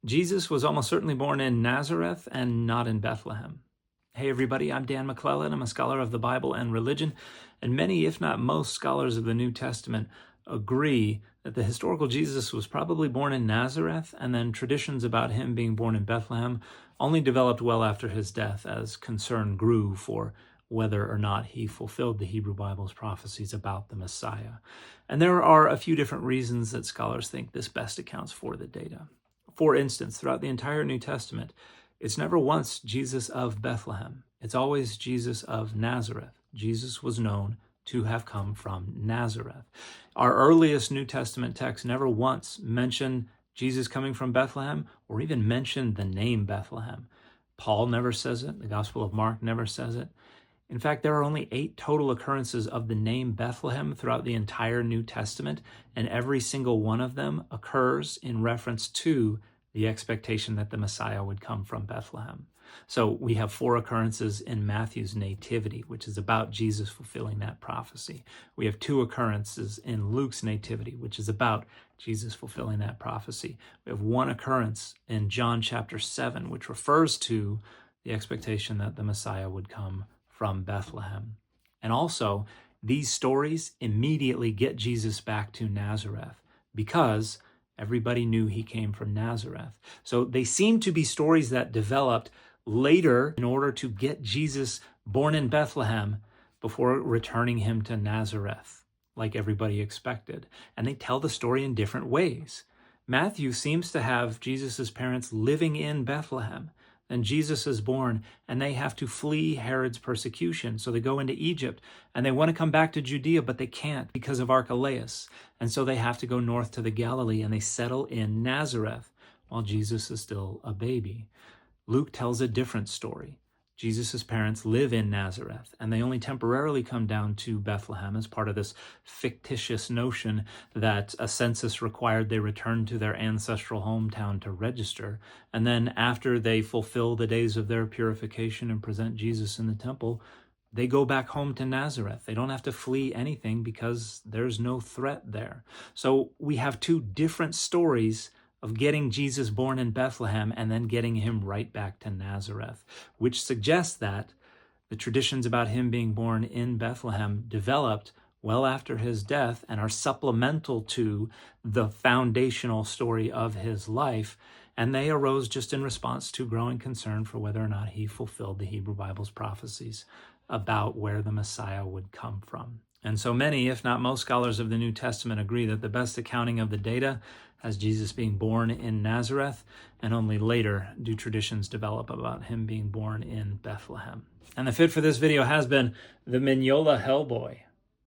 Jesus was almost certainly born in Nazareth and not in Bethlehem. Hey everybody, I'm Dan McClellan. I'm a scholar of the Bible and religion, and many, if not most, scholars of the New Testament agree that the historical Jesus was probably born in Nazareth, and then traditions about him being born in Bethlehem only developed well after his death as concern grew for whether or not he fulfilled the Hebrew Bible's prophecies about the Messiah. And there are a few different reasons that scholars think this best accounts for the data. For instance, throughout the entire New Testament, it's never once Jesus of Bethlehem. It's always Jesus of Nazareth. Jesus was known to have come from Nazareth. Our earliest New Testament texts never once mention Jesus coming from Bethlehem or even mention the name Bethlehem. Paul never says it. The Gospel of Mark never says it. In fact, there are only 8 total occurrences of the name Bethlehem throughout the entire New Testament, and every single one of them occurs in reference to the expectation that the Messiah would come from Bethlehem. So we have 4 occurrences in Matthew's nativity, which is about Jesus fulfilling that prophecy. We have 2 occurrences in Luke's nativity, which is about Jesus fulfilling that prophecy. We have 1 occurrence in John chapter 7, which refers to the expectation that the Messiah would come from Bethlehem. And also, these stories immediately get Jesus back to Nazareth because everybody knew he came from Nazareth. So they seem to be stories that developed later in order to get Jesus born in Bethlehem before returning him to Nazareth, like everybody expected. And they tell the story in different ways. Matthew seems to have Jesus' parents living in Bethlehem. Then Jesus is born, and they have to flee Herod's persecution. So they go into Egypt, and they want to come back to Judea, but they can't because of Archelaus. And so they have to go north to the Galilee, and they settle in Nazareth while Jesus is still a baby. Luke tells a different story. Jesus' parents live in Nazareth, and they only temporarily come down to Bethlehem as part of this fictitious notion that a census required they return to their ancestral hometown to register. And then after they fulfill the days of their purification and present Jesus in the temple, they go back home to Nazareth. They don't have to flee anything because there's no threat there. So we have 2 different stories of getting Jesus born in Bethlehem and then getting him right back to Nazareth, which suggests that the traditions about him being born in Bethlehem developed well after his death and are supplemental to the foundational story of his life, and they arose just in response to growing concern for whether or not he fulfilled the Hebrew Bible's prophecies about where the Messiah would come from. And so many, if not most, scholars of the New Testament agree that the best accounting of the data has Jesus being born in Nazareth, and only later do traditions develop about him being born in Bethlehem. And the fit for this video has been the Mignola Hellboy.